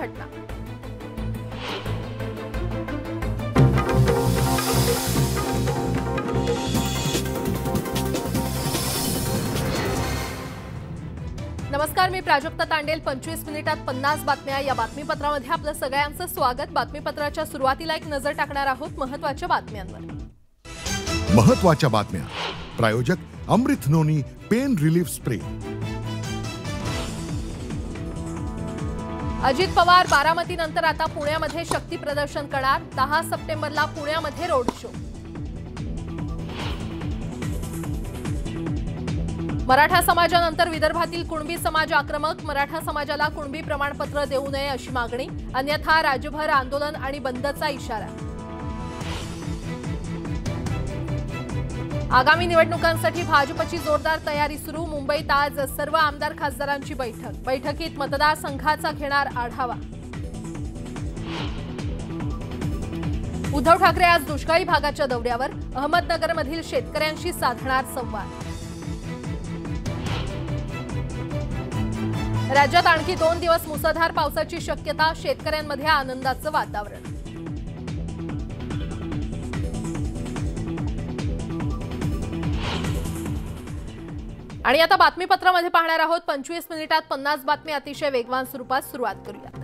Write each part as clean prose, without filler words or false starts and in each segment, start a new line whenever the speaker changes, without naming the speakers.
घटना। नमस्कार, मी प्राजक्ता तांडेल। 25 मिनिटात 50 बातम्या या बातमीपत्रामध्ये आपलं सगळ्यांचं स्वागत। बातमीपत्राच्या सुरुवातीला एक नजर टाकणार आहोत महत्त्वाच्या बातम्यांवर।
महत्त्वाच्या बातम्या प्रायोजक Amrut noni pain relief spray.
Ajit Pawar बारामतीनंतर आता पुण्यामध्ये शक्ती प्रदर्शन करणार। 10 सप्टेंबरला पुण्यामध्ये रोड शो। मराठा समाजानंतर विदर्भातील कुणबी समाज आक्रमक। मराठा समाजाला कुणबी प्रमाणपत्र देऊ नये अशी मागणी, अन्यथा राज्यभर आंदोलन आणि बंदचा इशारा। आगामी निवडणुकांसाठी भाजपची जोरदार तयारी सुरू। मुंबईत आज सर्व आमदार खासदारांची बैठकीत मतदारसंघाचा घेणार आढावा। उद्धव ठाकरे आज दुष्काळी भागाच्या दौऱ्यावर। अहमदनगरमधील शेतकऱ्यांशी साधणार संवाद। राज्यात आणखी 2 दिवस मुसळधार पावसाची शक्यता। शेतकऱ्यांमध्ये आनंदाचं वातावरण। आणि आता बातमीपत्रामध्ये पाहणार आहोत 25 मिनिटात 50 बातमी अतिशय वेगवान स्वरूपात। सुरुवात करूया।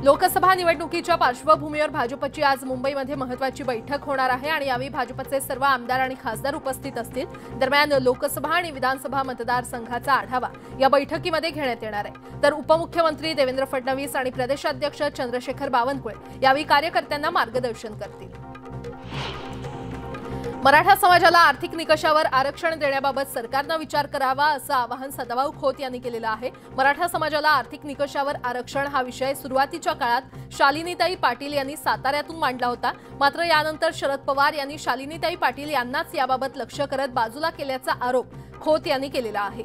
लोकसभा निवडणुकीच्या पार्श्वभूमीवर भाजपची आज मुंबईमध्ये महत्त्वाची बैठक होणार आहे आणि यावेळी भाजपचे सर्व आमदार आणि खासदार उपस्थित असतील। दरम्यान लोकसभा आणि विधानसभा मतदारसंघाचा आढावा या बैठकीमध्ये घेण्यात येणार आहे। तर उपमुख्यमंत्री देवेंद्र फडणवीस आणि प्रदेशाध्यक्ष चंद्रशेखर बावनकुळे यावेळी कार्यकर्त्यांना मार्गदर्शन करतील। मराठा समाजाला आर्थिक निकषावर आरक्षण देण्याबाबत सरकारने विचार करावा असं आवाहन सदाभाऊ खोत यांनी केलेलं आहे। मराठा समाजाला आर्थिक निकषावर आरक्षण हा विषय सुरुवातीच्या काळात शालिनीताई पाटील यांनी साताऱ्यातून मांडला होता, मात्र यानंतर शरद पवार यांनी शालिनीताई पाटील यांनाच याबाबत लक्ष करत बाजूला केल्याचा आरोप खोत यांनी केलेला आहे।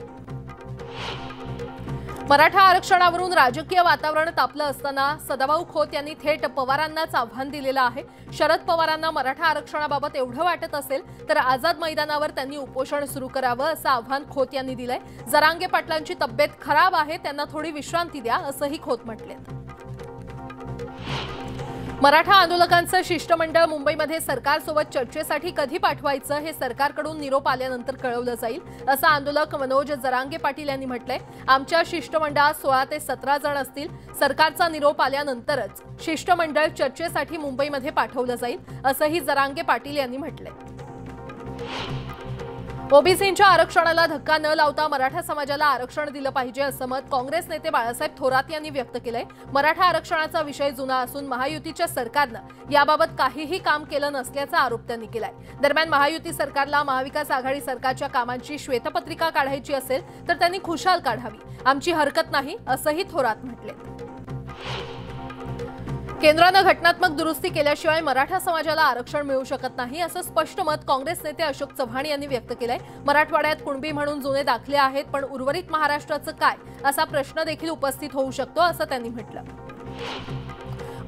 मराठा आरक्षणावरून राजकीय वातावरण तापलं असताना सदाभाऊ खोत यांनी थेट पवारांनाच आव्हान दिलेलं आहे। शरद पवारांना मराठा आरक्षणाबाबत एवढं वाटत असेल तर आझाद मैदानावर त्यांनी उपोषण सुरू करावं असं आव्हान खोत यांनी दिलंय। जरांगे पाटलांची तब्येत खराब आहे, त्यांना थोडी विश्रांती द्या असंही खोत म्हटलेत। मराठा आंदोलकांचं शिष्टमंडळ मुंबईमध्ये सरकारसोबत चर्चेसाठी कधी पाठवायचं हे सरकारकडून निरोप आल्यानंतर कळवलं जाईल असं आंदोलक मनोज जरांगे पाटील यांनी म्हटलंय। आमच्या शिष्टमंडळात 16 ते 17 जण असतील। सरकारचा निरोप आल्यानंतरच शिष्टमंडळ चर्चेसाठी मुंबईमध्ये पाठवलं जाईल असंही जरांगे पाटील यांनी म्हटलंय। ओबीसींच्या आरक्षणाला धक्का न लावता मराठा समाजाला आरक्षण दिलं पाहिजे असं मत काँग्रेस नेते बाळासाहेब थोरात यांनी व्यक्त केलंय। मराठा आरक्षणाचा विषय जुना असून महायुतीच्या सरकारनं याबाबत काहीही काम केलं नसल्याचा आरोप त्यांनी केलाय। दरम्यान महायुती सरकारला महाविकास आघाडी सरकारच्या कामांची श्वेतपत्रिका काढायची असेल तर त्यांनी खुशाल काढावी, आमची हरकत नाही असंही थोरात म्हटले। केंद्रानं घटनात्मक दुरुस्ती केल्याशिवाय मराठा समाजाला आरक्षण मिळू शकत नाही असं स्पष्ट मत काँग्रेस नेते अशोक चव्हाण यांनी व्यक्त केलंय। मराठवाड्यात कुणबी म्हणून जुने दाखले आहेत, पण उर्वरित महाराष्ट्राचं काय असा प्रश्न देखील उपस्थित होऊ शकतो असं त्यांनी म्हटलं।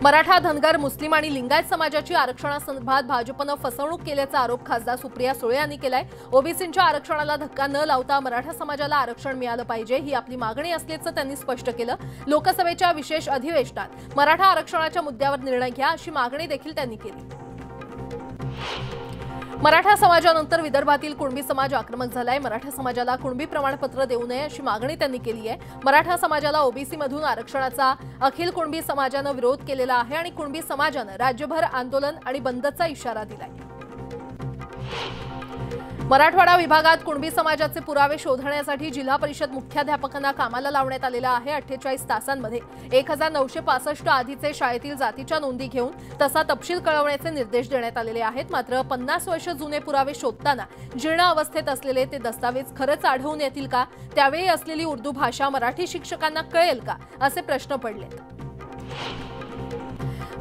मराठा, धनगर, मुस्लिम आणि लिंगायत समाजाची आरक्षणासंदर्भात भाजपनं फसवणूक केल्याचा आरोप खासदार सुप्रिया सुळे यांनी केलाय। ओबीसींच्या आरक्षणाला धक्का न लावता मराठा समाजाला आरक्षण मिळालं पाहिजे ही आपली मागणी असल्याचं त्यांनी स्पष्ट केलं। लोकसभेच्या विशेष अधिवेशनात मराठा आरक्षणाच्या मुद्द्यावर निर्णय घ्या अशी मागणी देखील त्यांनी केली। मराठा समाजानंतर विदर्भातील कुणबी समाज आक्रमक झालाय। मराठा समाजाला कुणबी प्रमाणपत्र देऊ नये अशी मागणी त्यांनी केली आहे। मराठा समाजाला ओबीसी मधून आरक्षणाचा अखिल कुणबी समाजानं विरोध केलेला आहे आणि कुणबी समाजानं राज्यभर आंदोलन आणि बंदचा इशारा दिलाय। मराठवाडा विभागात कुणबी समाजाचे पुरावे शोधण्यासाठी जिल्हा परिषद मुख्याध्यापकांना कामाला लावण्यात आलेला आहे। 48 तासांमध्ये 1965 आधीचे शाळेतील जातीच्या नोंदी घेऊन तसा तपशील कळवण्याचे निर्देश देण्यात आलेले आहेत। मात्र 50 वर्ष जुने पुरावे शोधताना जीर्ण अवस्थेत असलेले ते दस्तावेज खरंच आढळून येतील का? त्यावेळी असलेली उर्दू भाषा मराठी शिक्षकांना कळेल का असे प्रश्न पडलेत।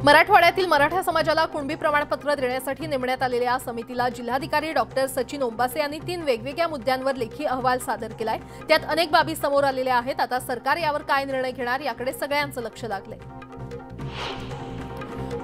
मराठवाड्यातील मराठा समाजाला कुणबी प्रमाणपत्र देण्यासाठी नेमण्यात आलेल्या समितीला जिल्हाधिकारी डॉक्टर सचिन ओंबासे यांनी 3 वेगवेगळ्या मुद्द्यांवर लेखी अहवाल सादर केलाय। त्यात अनेक बाबी समोर आलेल्या आहेत। आता सरकार यावर काय निर्णय घेणार याकडे सगळ्यांचं लक्ष लागलंय।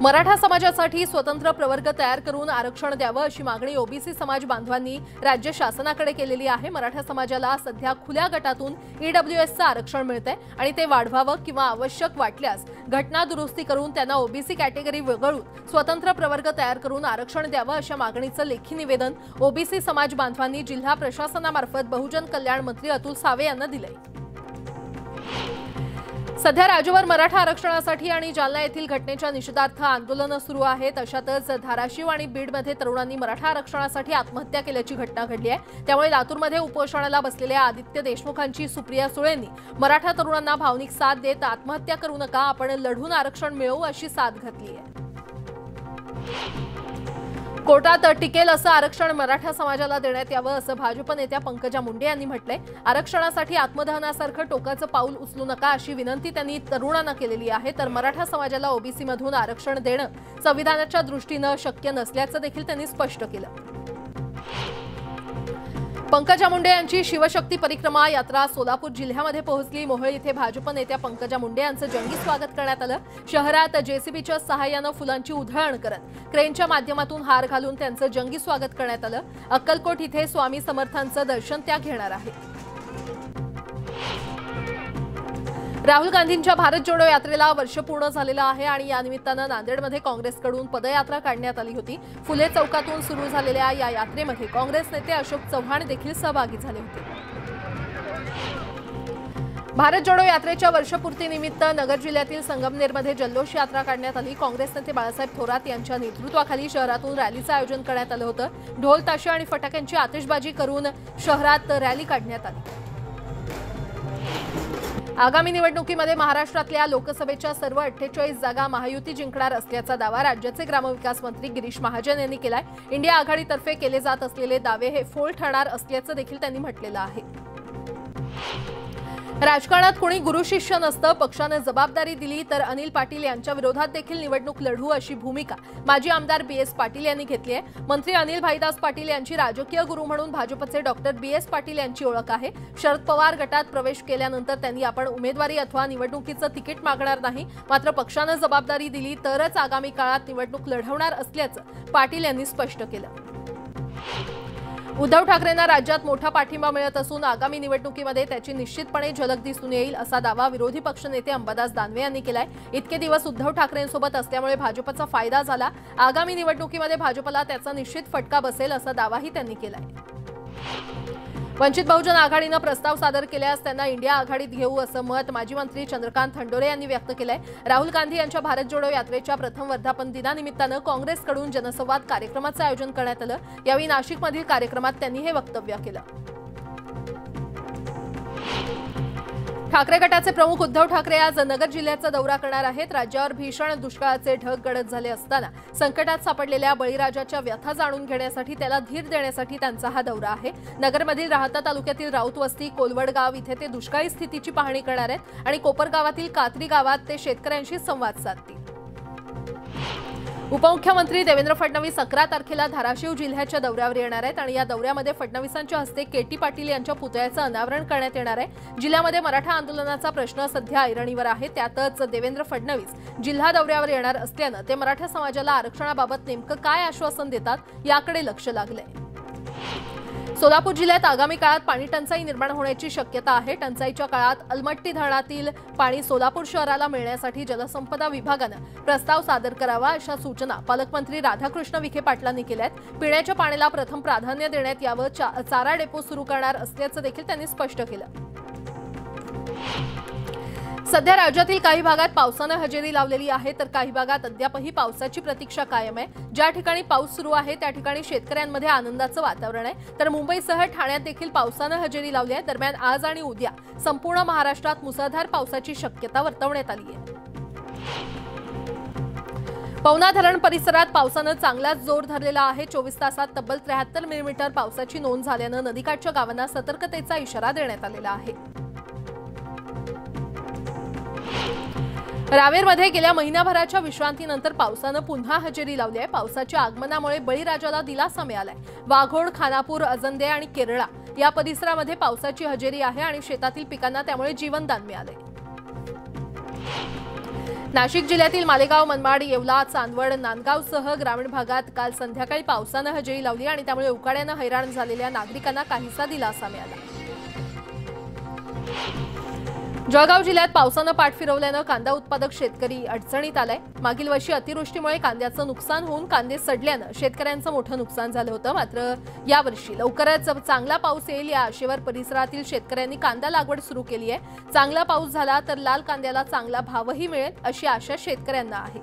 मराठा समाजासाठी स्वतंत्र प्रवर्ग तयार करून आरक्षण द्यावं अशी मागणी ओबीसी समाज बांधवांनी राज्य शासनाकडे केलेली आहे। मराठा समाजाला सध्या खुल्या गटातून ईडब्ल्यूएसचं आरक्षण मिळतंय आणि ते वाढवावं किंवा आवश्यक वाटल्यास घटना दुरुस्ती करून त्यांना ओबीसी कॅटेगरी वगळून स्वतंत्र प्रवर्ग तयार करून आरक्षण द्यावं अशा मागणीचं लेखी निवेदन ओबीसी समाज बांधवांनी जिल्हा प्रशासनामार्फत बहुजन कल्याण मंत्री अतुल सावे यांना दिलंय। सध्या राज्यभर मराठा आरक्षणासाठी आणि जालना येथील घटनेच्या निषेधार्थ आंदोलनं सुरू आहेत। अशातच धाराशिव आणि बीडमध्ये तरुणांनी मराठा आरक्षणासाठी आत्महत्या केल्याची घटना घडली आहे। त्यामुळे लातूरमध्ये उपोषणाला बसलेल्या आदित्य देशमुखांची सुप्रिया सुळेंनी मराठा तरुणांना भावनिक साथ देत आत्महत्या करू नका, आपण लढून आरक्षण मिळवू अशी साथ घातली आहे। कोर्टात टिकेल असं आरक्षण मराठा समाजाला देण्यात यावं असं भाजप नेत्या पंकजा मुंडे यांनी म्हटलंय। आरक्षणासाठी आत्मदहनासारखं टोकाचं पाऊल उचलू नका अशी विनंती त्यांनी तरुणांना केलेली आहे। तर मराठा समाजाला ओबीसी मधून आरक्षण देणं संविधानाच्या दृष्टीनं शक्य नसल्याचं देखील त्यांनी स्पष्ट केलं। पंकजा मुंडे यांची शिवशक्ती परिक्रमा यात्रा सोलापूर जिल्ह्यामध्ये पोहोचली। मोहोळ इथे भाजप नेत्या पंकजा मुंडे यांचं जंगी स्वागत करण्यात आलं। शहरात जेसीबीच्या सहाय्यानं फुलांची उधळण करत क्रेनच्या माध्यमातून हार घालून त्यांचं जंगी स्वागत करण्यात आलं। अक्कलकोट इथे स्वामी समर्थांचं दर्शन त्या घेणार आहेत। राहुल गांधींच्या भारत जोडो यात्रेला वर्ष पूर्ण झालेलं आहे आणि या निमित्तानं नांदेडमध्ये काँग्रेसकडून पदयात्रा काढण्यात आली होती। फुले चौकातून सुरू झालेल्या या यात्रेमध्ये काँग्रेस नेते अशोक चव्हाण देखील सहभागी झाले होते। भारत जोडो यात्रेच्या वर्षपूर्तीनिमित्त नगर जिल्ह्यातील संगमनेरमध्ये जल्लोष यात्रा काढण्यात आली। काँग्रेस नेते बाळासाहेब थोरात यांच्या नेतृत्वाखाली शहरातून रॅलीचं आयोजन करण्यात आलं होतं। ढोल ताशे आणि फटाक्यांची आतिषबाजी करून शहरात रॅली काढण्यात आली। आगामी निवडणुकीमध्ये महाराष्ट्रातल्या लोकसभेच्या सर्व 48 जागा महायुती जिंकणार असल्याचा दावा राज्याचे ग्रामविकास मंत्री गिरीश महाजन यांनी केलाय। इंडिया आघाडीतर्फे केले जात असलेले दावे हे फोल ठरणार असल्याचं देखील त्यांनी म्हटलेलं आहे। राजकारणात कोणी गुरु शिष्य नसतं, पक्षाने जबाबदारी दिली तर अनिल पाटील यांच्या विरोधात देखील निवडणूक लढवू अशी भूमिका माजी आमदार बीएस पाटील यांनी घेतली आहे। मंत्री अनिल भाईदास पाटील यांची राजकीय गुरु म्हणून भाजपचे डॉक्टर बीएस पाटील यांची ओळख आहे। शरद पवार गटात प्रवेश केल्यानंतर त्यांनी आपण उमेदवारी अथवा निवडणुकीचं तिकीट मागणार नाही, मात्र पक्षाने जबाबदारी दिली तरच आगामी काळात निवडणूक लढवणार असल्याचं पाटील यांनी स्पष्ट केलं। उद्धव ठाकरेंना राज्यात मोठा पाठिंबा मिळत असून आगामी निवडणुकीमध्ये त्याची निश्चितपणे झलक दिसून येईल असा दावा विरोधी पक्षनेते अंबादास दानवे यांनी केलाय। इतके दिवस उद्धव ठाकरेंसोबत असल्यामुळे भाजपचा फायदा झाला, आगामी निवडणुकीमध्ये भाजपला त्याचा निश्चित फटका बसेल असा दावाही त्यांनी केलाय। वंचित बहुजन आघाडीनं प्रस्ताव सादर केल्यास त्यांना इंडिया आघाडीत घेऊ असं मत माजी मंत्री चंद्रकांत खंडोरे यांनी व्यक्त केलंय। राहुल गांधी यांच्या भारत जोडो यात्रेच्या प्रथम वर्धापन दिनानिमित्तानं काँग्रेसकडून जनसंवाद कार्यक्रमाचं आयोजन करण्यात आलं। यावेळी नाशिकमधील कार्यक्रमात त्यांनी हे वक्तव्य केलं। ठाकरे गटाचे प्रमुख उद्धव ठाकरे आज नगर जिल्ह्याचा दौरा करणार आहेत। राज्यावर भीषण दुष्काळाचे ढग गडद झाले असताना संकटात सापडलेल्या बळीराजाच्या व्यथा जाणून घेण्यासाठी त्याला धीर देण्यासाठी त्यांचा हा दौरा आहे। नगरमधील राहता तालुक्यातील राऊत वस्ती कोलवड गाव इथे ते दुष्काळी स्थितीची पाहणी करणार आहेत आणि कोपरगावातील कात्री गावात ते शेतकऱ्यांशी संवाद साधतील। उपमुख्यमंत्री देवेंद्र फडणवीस 11 तारखेला धाराशिव जिल्ह्याच्या दौऱ्यावर येणार आहेत आणि या दौऱ्यामध्ये फडणवीसांच्या हस्ते केटी पाटील यांच्या पुतळ्याचं अनावरण करण्यात येणार आहे। जिल्ह्यामध्ये मराठा आंदोलनाचा प्रश्न सध्या ऐरणीवर आहे, त्यातच देवेंद्र फडणवीस जिल्हा दौऱ्यावर येणार असल्यानं ते मराठा समाजाला आरक्षणाबाबत नेमकं काय आश्वासन देतात याकडे लक्ष लागलंय। सोलापूर जिल्ह्यात आगामी काळात पाणी टंचाई निर्माण होण्याची शक्यता आहे। टंचाईच्या काळात अलमट्टी धरणातील पाणी सोलापूर शहराला मिळण्यासाठी जलसंपदा विभागानं प्रस्ताव सादर करावा अशा सूचना पालकमंत्री राधाकृष्ण विखे पाटलांनी केल्यात। पिण्याच्या पाण्याला प्रथम प्राधान्य देण्यात यावं, चारा डेपो सुरू करणार असल्याचं देखील त्यांनी स्पष्ट केलं। सध्या राज्यातील काही भागात पावसानं हजेरी लावलेली आहे तर काही भागात अद्यापही पावसाची प्रतीक्षा कायम आहे। ज्या ठिकाणी पाऊस सुरू आहे त्या ठिकाणी शेतकऱ्यांमध्ये आनंदाचं वातावरण आहे, तर मुंबईसह ठाण्यात देखील पावसानं हजेरी लावली आहे। दरम्यान आज आणि उद्या संपूर्ण महाराष्ट्रात मुसळधार पावसाची शक्यता वर्तवण्यात आली आहे। पवना धरण परिसरात पावसानं चांगलाच जोर धरलेला आहे। 24 तासात तब्बल 73 मिलीमीटर पावसाची नोंद झाल्यानं नदीकाठच्या गावांना सतर्कतेचा इशारा देण्यात आलेला आहे। रावेरमध्ये गेल्या महिनाभराच्या विश्रांतीनंतर पावसानं पुन्हा हजेरी लावली आहे। पावसाच्या आगमनामुळे बळीराजाला दिलासा मिळालाय। वाघोड, खानापूर, अजंदे आणि केरळा या परिसरामध्ये पावसाची हजेरी आहे आणि शेतातील पिकांना त्यामुळे जीवनदान मिळाले। नाशिक जिल्ह्यातील मालेगाव, मनमाड, येवला, चांदवड, नांदगावसह ग्रामीण भागात काल संध्याकाळी पावसानं हजेरी लावली आणि त्यामुळे उकाड्यानं हैराण झालेल्या नागरिकांना काहीसा दिलासा मिळाला। जळगाव जिल्ह्यात पावसानं पाठ फिरवल्यानं कांदा उत्पादक शेतकरी अडचणीत आलाय। मागील वर्षी अतिवृष्टीमुळे कांद्याचं नुकसान होऊन कांदे सडल्यानं शेतकऱ्यांचं मोठं नुकसान झालं होतं। मात्र यावर्षी लवकरच चांगला पाऊस येईल या आशेवर परिसरातील शेतकऱ्यांनी कांदा लागवड सुरू केली आहे। चांगला पाऊस झाला तर लाल कांद्याला चांगला भावही मिळेल अशी आशा शेतकऱ्यांना आहे।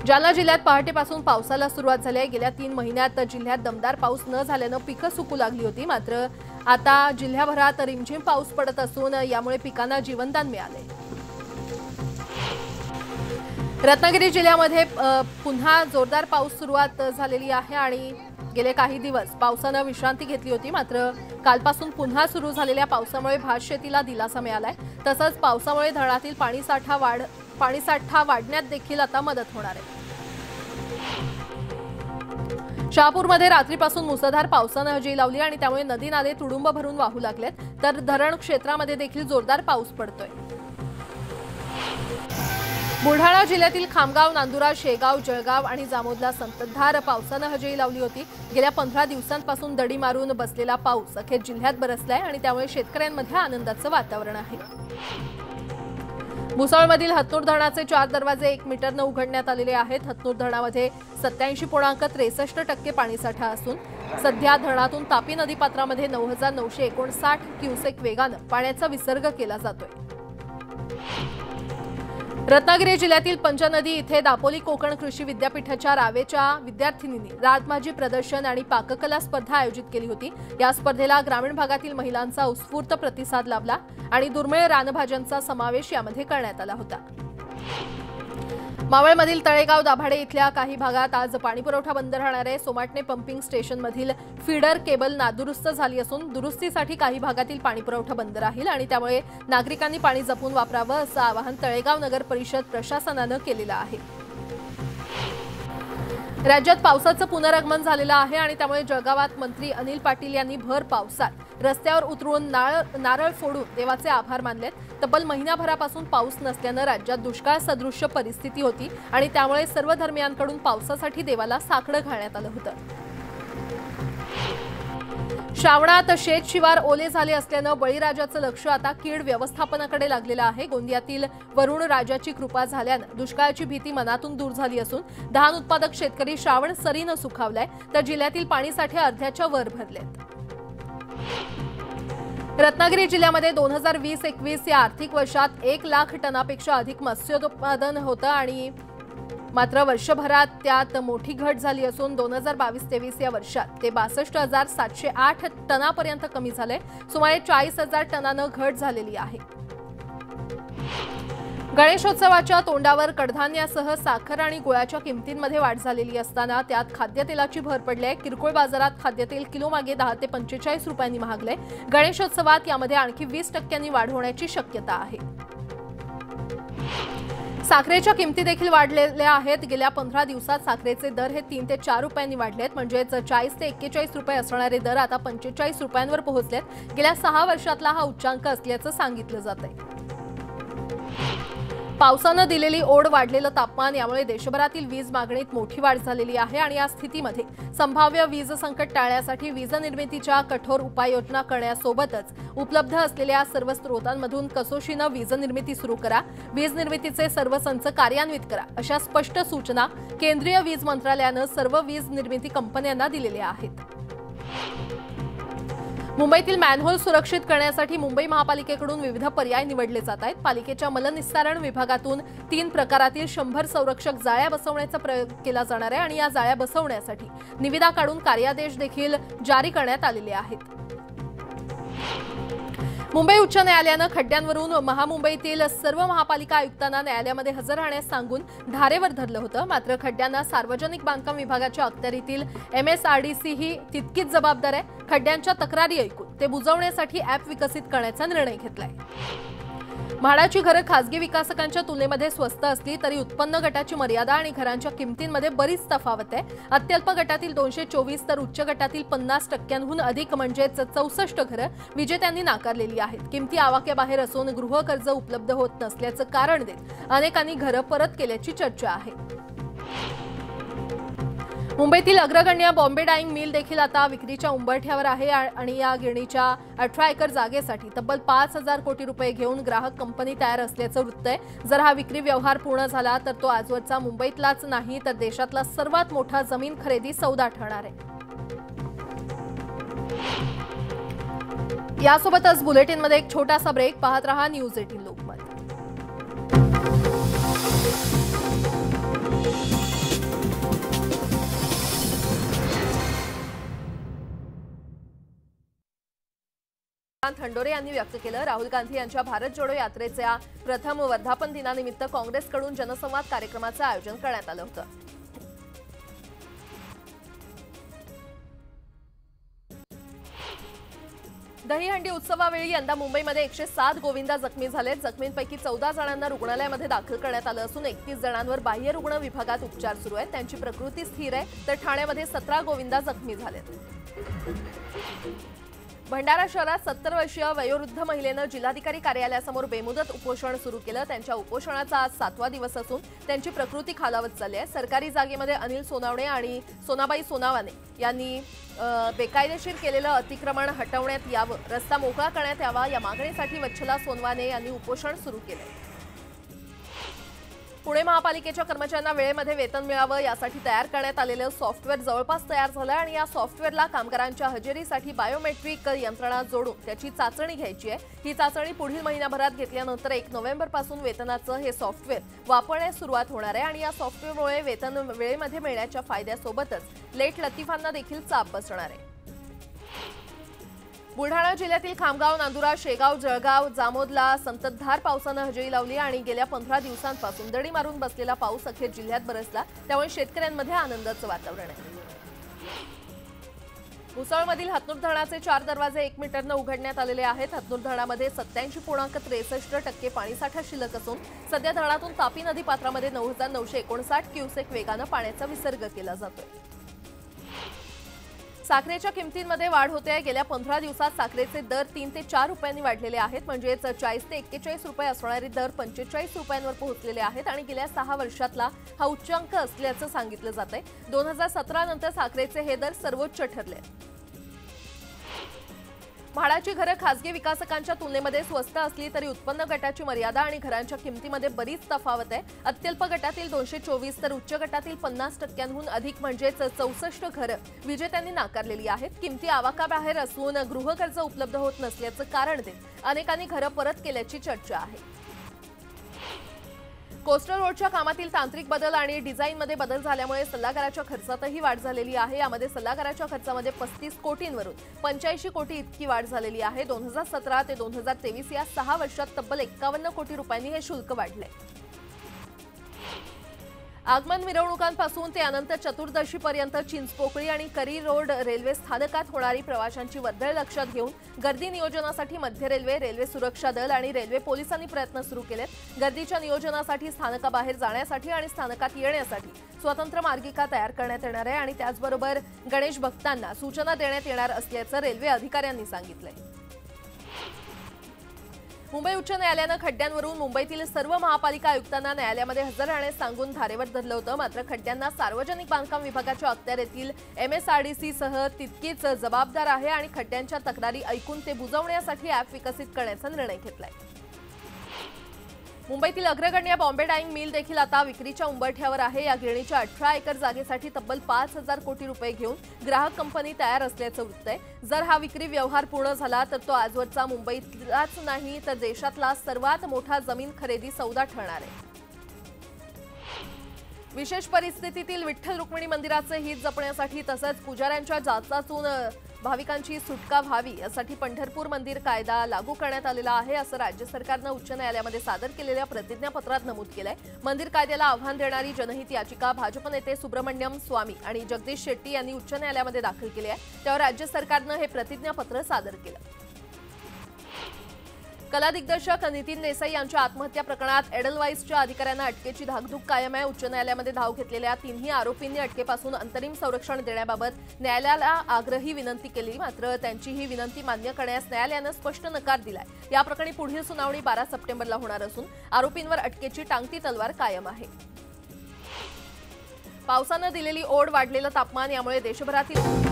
जालना जिल्ह्यात पहाटेपासून पावसाला सुरुवात झाली आहे। गेल्या 3 महिन्यात जिल्ह्यात दमदार पाऊस न झाल्यानं पिकं सुकू लागली होती। मात्र आता जिल्ह्याभरात रिमझिम पाऊस पडत असून यामुळे पिकांना जीवनदान मिळाले। रत्नागिरी जिल्ह्यामध्ये पुन्हा जोरदार पाऊस सुरुवात झालेली आहे आणि गेले काही दिवस पावसानं विश्रांती घेतली होती। मात्र कालपासून पुन्हा सुरू झालेल्या पावसामुळे भात शेतीला दिलासा मिळालाय। तसंच पावसामुळे धरणातील पाणीसाठा वाढण्यात देखील आता मदत होणार आहे। शहापूरमध्ये रात्रीपासून मुसळधार पावसानं हजेरी लावली आणि त्यामुळे नदी नाले तुडुंब भरून वाहू लागलेत, तर धरण क्षेत्रामध्ये देखील जोरदार पाऊस पडतोय। बुलढाणा जिल्ह्यातील खामगाव, नांदुरा, शेगाव, जळगाव आणि जामोदला संततधार पावसानं हजेरी लावली होती। गेल्या 15 दिवसांपासून दडी मारून बसलेला पाऊस अखेर जिल्ह्यात बरसलाय आणि त्यामुळे शेतकऱ्यांमध्ये आनंदाचं वातावरण आहे। मुसळमधील हतनूर धरणाचे 4 दरवाजे 1 मीटरनं उघडण्यात आलेले आहेत। हतनूर धरणामध्ये 87.63% पाणीसाठा असून सध्या धरणातून तापी नदीपात्रामध्ये 9959 क्युसेक वेगानं पाण्याचा विसर्ग केला जातोय। रत्नागिरी जिल्ह्यातील पंचनदी इथे दापोली कोकण कृषी विद्यापीठाच्या रावेच्या विद्यार्थिनींनी राजमाजी प्रदर्शन आणि पाककला स्पर्धा आयोजित केली होती। या स्पर्धेला ग्रामीण भागातील महिलांचा उत्स्फूर्त प्रतिसाद लाभला आणि दुर्मिळ रानभाज्यांचा समावेश यामध्ये करण्यात आला होता। मावळमधील तळेगाव, दाभाडे इथल्या काही भागात आज पाणीपुरवठा बंद राहणार आहे। सोमाटणे पंपिंग स्टेशनमधील फीडर केबल नादुरुस्त झाली असून दुरुस्तीसाठी काही भागातील पाणीपुरवठा बंद राहील आणि त्यामुळे नागरिकांनी पाणी जपून वापरावं असं आवाहन तळेगाव नगर परिषद प्रशासनानं केलेलं आहे। राज्यात पावसाचं पुनरागमन झालेलं आहे आणि त्यामुळे जळगावात मंत्री अनिल पाटील यांनी भर पावसात रस्त्यावर उतरून नारळ फोडून देवाचे आभार मानलेत। तब्बल महिनाभरापासून पाऊस नसल्यानं राज्यात दुष्काळ सदृश्य परिस्थिती होती आणि त्यामुळे सर्व धर्मियांकडून पावसासाठी देवाला साकडं घालण्यात आलं होतं। श्रावणात शेत शिवार ओले झाले असल्यानं बळीराजाचं लक्ष आता कीड व्यवस्थापनाकडे लागलेलं आहे। गोंदियातील वरुण राजाची कृपा झाल्यानं दुष्काळाची भीती मनातून दूर झाली असून धान उत्पादक शेतकरी श्रावण सरीनं सुखावलाय, तर जिल्ह्यातील पाणीसाठे अर्ध्याच्या वर भरलेत। रत्नागिरी जिल्ह्यामध्ये 2020-21 या आर्थिक वर्षात 1 लाख टनापेक्षा अधिक मत्स्योत्पादन होतं आणि मात्र वर्षभरात त्यात मोठी घट झाली असून 2022-23 या वर्षात ते 62,708 टनापर्यंत कमी झाले। सुमारे 40,000 टनानं घट झालेली आहे। गणेशोत्सवाच्या तोंडावर कडधान्यासह साखर आणि गुळाच्या किमतींमध्ये वाढ झालेली असताना त्यात खाद्यतेलाची भर पडली आहे। किरकोळ बाजारात खाद्यतेल किलोमागे 10 ते 45 रुपयांनी महागले। गणेशोत्सवात यामध्ये आणखी 20% वाढ होण्याची शक्यता आहे। साखरेच्या किमती देखील वाढलेल्या आहेत। गेल्या 15 दिवसात साखरेचे दर हे 3 ते 4 रुपयांनी वाढलेत, म्हणजेच 40 ते 41 रुपये असणारे दर आता 45 रुपयांवर पोहोचलेत। गेल्या 6 वर्षातला हा उच्चांक असल्याचं सांगितलं जातंय। पावसानं दिलेली ओढ, वाढलेलं तापमान यामुळे देशभरातील वीज मागणीत मोठी वाढ झालेली आहे आणि या स्थितीमध्ये संभाव्य वीज संकट टाळण्यासाठी वीज निर्मितीच्या कठोर उपाययोजना करण्यासोबतच उपलब्ध असलेल्या सर्व स्रोतांमधून कसोशीनं वीज निर्मिती सुरू करा, वीज निर्मितीचे सर्व संच कार्यान्वित करा अशा स्पष्ट सूचना केंद्रीय वीज मंत्रालयानं सर्व वीज निर्मिती कंपन्यांना दिलेल्या आहेत। मुंबईतील मॅनहोल सुरक्षित करण्यासाठी मुंबई महापालिकेकडून विविध पर्याय निवडले जात आहेत। पालिकेच्या मलनिस्सारण विभागातून 3 प्रकारातील 100 संरक्षक जाळ्या बसवण्याचा प्रयोग केला जाणार आहे आणि या जाळ्या बसवण्यासाठी निविदा काढून कार्यादेश देखील जारी करण्यात आलेले आहेत। मुंबई उच्च न्यायालयानं खड्ड्यांवरून महामुंबईतील सर्व महापालिका आयुक्तांना न्यायालयामध्ये हजर राहण्यास सांगून धारेवर धरलं होतं। मात्र खड्ड्यांना सार्वजनिक बांधकाम विभागाच्या अखत्यारीतील MSRDC ही तितकीच जबाबदार आहे। खड्ड्यांच्या तक्रारी ऐकून ते बुजवण्यासाठी ॲप विकसित करण्याचा निर्णय घेतलाय। म्हाडाची घरं खासगी विकासकांच्या तुलनेमध्ये स्वस्त असली तरी उत्पन्न गटाची मर्यादा आणि घरांच्या किमतींमध्ये बरीच तफावत आहे। अत्यल्प गटातील 224 तर उच्च गटातील 50% अधिक म्हणजेच 64 घरं विजेत्यांनी नाकारलेली आहेत। किमती आवाक्याबाहेर असून गृहकर्ज उपलब्ध होत नसल्याचं कारण देत अनेकांनी घरं परत केल्याची चर्चा आहे। मुंबईतील अग्रगण्य बॉम्बे डाईंग मिल देखील आता विक्रीच्या उंबरठ्यावर आहे आणि या गिरणीच्या 18 एकर जागेसाठी तब्बल 5,000 कोटी रुपये घेऊन ग्राहक कंपनी तयार असल्याचं वृत्त आहे। जर हा विक्री व्यवहार पूर्ण झाला तर तो आजवरचा मुंबईतलाच नाही तर देशातला सर्वात मोठा जमीन खरेदी सौदा ठरणार आहे। यासोबतच बुलेटिनमध्ये एक छोटासा ब्रेक। पाहत रहा न्यूज 18 लोकमत। खंडोरे यांनी व्यक्त केलं। राहुल गांधी यांच्या भारत जोडो यात्रेच्या प्रथम वर्धापन दिनानिमित्त काँग्रेसकडून जनसंवाद कार्यक्रमाचं आयोजन करण्यात आलं होतं। दहीहंडी उत्सवावेळी यंदा मुंबईमध्ये 107 गोविंदा जखमी झालेत। जखमींपैकी 14 जणांना रुग्णालयामध्ये दाखल करण्यात आलं असून 31 जणांवर बाह्य रुग्ण विभागात उपचार सुरू आहेत। त्यांची प्रकृती स्थिर आहे तर ठाण्यामध्ये 17 गोविंदा जखमी झालेत। भंडारा शहरात 70 वर्षीय वयोवृद्ध महिलेनं जिल्हाधिकारी कार्यालयासमोर बेमुदत उपोषण सुरू केलं। त्यांच्या उपोषणाचा आज 7वा दिवस असून त्यांची प्रकृती खालावत चालली आहे। सरकारी जागेमध्ये अनिल सोनावणे आणि सोनाबाई सोनावाने यांनी बेकायदेशीर केलेलं अतिक्रमण हटवण्यात यावं, रस्ता मोकळा करण्यात यावा या मागणीसाठी वच्छला सोनवाने यांनी उपोषण सुरू केले। पुणे महापालिकेच्या कर्मचाऱ्यांना वेळेमध्ये वेतन मिळावं यासाठी तयार करण्यात आलेलं सॉफ्टवेअर जवळपास तयार झालं आणि या सॉफ्टवेअरला कामगारांच्या हजेरीसाठी बायोमेट्रिक यंत्रणा जोडून त्याची चाचणी घ्यायची आहे। ही चाचणी पुढील महिनाभरात घेतल्यानंतर 1 नोव्हेंबरपासून वेतनाचं हे सॉफ्टवेअर वापरण्यास सुरुवात होणार आहे आणि या सॉफ्टवेअरमुळे वेतन वेळेमध्ये मिळण्याच्या फायद्यासोबतच लेट लतीफांना देखील चाप बसणार आहे। बुलढाणा जिल्ह्यातील खामगाव, नांदुरा, शेगाव, जळगाव, जामोदला संततधार पावसानं हजेरी लावली आणि गेल्या 15 दिवसांपासून दडी मारून बसलेला पाऊस अखेर जिल्ह्यात बरसला, त्यामुळे शेतकऱ्यांमध्ये आनंदाचं वातावरण आहे। मुसळमधील हतनूर धरणाचे 4 दरवाजे 1 मीटरनं उघडण्यात आलेले आहेत। हतनूर धरणामध्ये 87.63% पाणीसाठा शिल्लक असून सध्या धरणातून तापी नदी पात्रामध्ये 9,959 क्युसेक वेगानं पाण्याचा विसर्ग केला जातोय। साखरेच्या किमतींमध्ये वाढ होते आहे। गेल्या 15 दिवसात साखरेचे दर 3 ते 4 रुपयांनी वाढलेले आहेत, म्हणजेच 40 ते 41 रुपये असणारे दर 45 रुपयांवर पोहोचलेले आहेत आणि गेल्या 6 वर्षातला हा उच्चांक असल्याचं सांगितलं जातंय। 2017 नंतर साखरेचे हे दर सर्वोच्च ठरले। म्हाडाची घरं खासगी विकासकांच्या तुलनेमध्ये स्वस्त असली तरी उत्पन्न गटाची मर्यादा आणि घरांच्या किमतीमध्ये बरीच तफावत आहे। अत्यल्प गटातील 224 तर उच्च गटातील 50%हून अधिक म्हणजेच 64 घरं विजेत्यांनी नाकारलेली आहेत। किमती आवाक्याबाहेर असून गृहकर्ज उपलब्ध होत नसल्याचं कारण देत अनेकांनी घरं परत केल्याची चर्चा आहे। कोस्टल रोडच्या कामातील तांत्रिक बदल आणि डिझाईनमध्ये बदल झाल्यामुळे सल्लागाराच्या खर्चातही वाढ झालेली आहे। यामध्ये सल्लागाराच्या खर्चामध्ये 35 कोटींवरून 85 कोटी इतकी वाढ झालेली आहे। 2017 ते 2023 या 6 वर्षात तब्बल 51 कोटी रुपयांनी हे शुल्क वाढले। आगमन मिरवणुकांपासून ते अनंत चतुर्दशीपर्यंत चिंचपोकळी आणि करी रोड रेल्वे स्थानकात होणारी प्रवाशांची वर्दळ लक्षात घेऊन गर्दी नियोजनासाठी मध्य रेल्वे, रेल्वे सुरक्षा दल आणि रेल्वे पोलिसांनी प्रयत्न सुरू केलेत। गर्दीच्या नियोजनासाठी स्थानकाबाहेर जाण्यासाठी आणि स्थानकात येण्यासाठी स्वतंत्र मार्गिका तयार करण्यात येणार आहे आणि त्याचबरोबर गणेश भक्तांना सूचना देण्यात येणार असल्याचं रेल्वे अधिकाऱ्यांनी सांगितलंय। मुंबई उच्च न्यायालयानं खड्ड्यांवरून मुंबईतील सर्व महापालिका आयुक्तांना न्यायालयामध्ये हजर राहण्यास सांगून धारेवर धरलं होतं। मात्र खड्ड्यांना सार्वजनिक बांधकाम विभागाच्या अखत्यारीतील MSRDC सह तितकीच जबाबदार आहे आणि खड्ड्यांच्या तक्रारी ऐकून ते बुजवण्यासाठी ॲप विकसित करण्याचा निर्णय घेतलाय। मुंबईतील अग्रगण्य बॉम्बे डाईंग मिल देखील आता विक्रीच्या उंबरठ्यावर आहे। या गिरणीच्या 18 एकर जागेसाठी तब्बल 5,000 कोटी रुपये घेऊन ग्राहक कंपनी तयार असल्याचं वृत्त आहे। जर हा विक्री व्यवहार पूर्ण झाला तर तो आजवरचा मुंबईतलाच नाही तर देशातला सर्वात मोठा जमीन खरेदी सौदा ठरणार आहे। विशेष परिस्थितीतील विठ्ठल रुक्मिणी मंदिराचे हित जपण्यासाठी तसंच पुजाऱ्यांच्या जाचातून भाविकांची सुटका व्हावी यासाठी पंढरपूर मंदिर कायदा लागू करण्यात आलेला आहे असं राज्य सरकारनं उच्च न्यायालयामध्ये सादर केलेल्या प्रतिज्ञापत्रात नमूद केलंय। मंदिर कायद्याला आव्हान देणारी जनहित याचिका भाजप नेते सुब्रमण्यम स्वामी आणि जगदीश शेट्टी यांनी उच्च न्यायालयामध्ये दाखल केली आहे। त्यावर राज्य सरकारनं हे प्रतिज्ञापत्र सादर केलं। कला दिग्दर्शक नितीन देसाई यांच्या आत्महत्या प्रकरणात एडलवाइसच्या अधिकाऱ्यांना अटकेची धाकधूक कायम आहे। उच्च न्यायालयामध्ये धाव घेतलेल्या तिन्ही आरोपींनी अटकेपासून अंतरिम संरक्षण देण्याबाबत न्यायालयाला आग्रही विनंती केली, मात्र त्यांची ही विनंती मान्य करण्यास न्यायालयानं स्पष्ट नकार दिलाय। या प्रकरणी पुढील सुनावणी 12 सप्टेंबरला होणार असून आरोपींवर अटकेची टांगती तलवार कायम आहे। पावसानं दिलेली ओढ, वाढलेलं तापमान यामुळे देशभरातील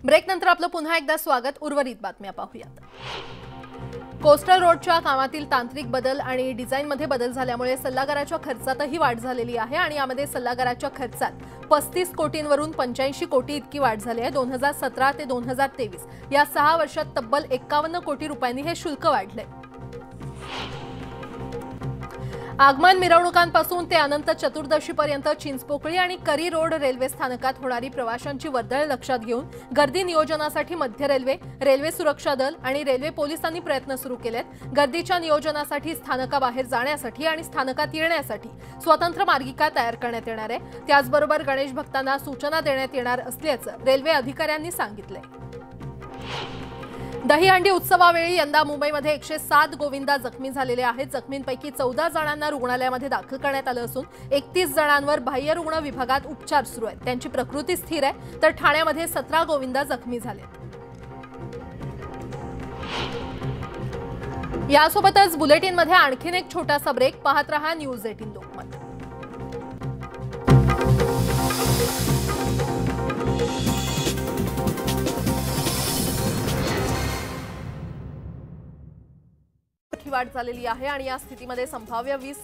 ब्रेक नंतर आपलं पुन्हा एकदा स्वागत। उर्वरित बातम्या पाहूयात। कोस्टल रोडच्या कामातील तांत्रिक बदल आणि डिझाईनमध्ये बदल झाल्यामुळे सल्लागाराच्या खर्चातही वाढ झालेली आहे आणि यामध्ये सल्लागाराच्या खर्चात 35 कोटींवरून 85 कोटी इतकी वाढ झाली आहे। 2017 ते 2023 या 6 वर्षात तब्बल 51 कोटी रुपयांनी हे शुल्क वाढले। आगमन मिरवणुकांपासून ते अनंत चतुर्दशीपर्यंत चिंचपोकळी आणि करी रोड रेल्वे स्थानकात होणारी प्रवाशांची वर्दळ लक्षात घेऊन गर्दी नियोजनासाठी मध्य रेल्वे, रेल्वे सुरक्षा दल आणि रेल्वे पोलिसांनी प्रयत्न सुरू केलेत। गर्दीच्या नियोजनासाठी स्थानकाबाहेर जाण्यासाठी आणि स्थानकात येण्यासाठी स्वतंत्र मार्गिका तयार करण्यात येणार आहे। त्याचबरोबर गणेश भक्तांना सूचना देण्यात येणार असल्याचं रेल्वे अधिकाऱ्यांनी सांगितलंय। दहीहंडी उत्सवावेळी यंदा मुंबईमध्ये 107 गोविंदा जखमी झालेले आहेत। जखमींपैकी 14 जणांना रुग्णालयामध्ये दाखल करण्यात आलं असून 31 जणांवर बाह्य रुग्ण विभागात उपचार सुरू आहेत। त्यांची प्रकृती स्थिर आहे, तर ठाण्यामध्ये 17 गोविंदा जखमी झाले। यासोबतच बुलेटिनमध्ये आणखीन एक छोटासा ब्रेक। पाहत रहा न्यूज 18 लोकमत। वाढ झालेली आहे आणि या स्थितीमध्ये संभाव्य 20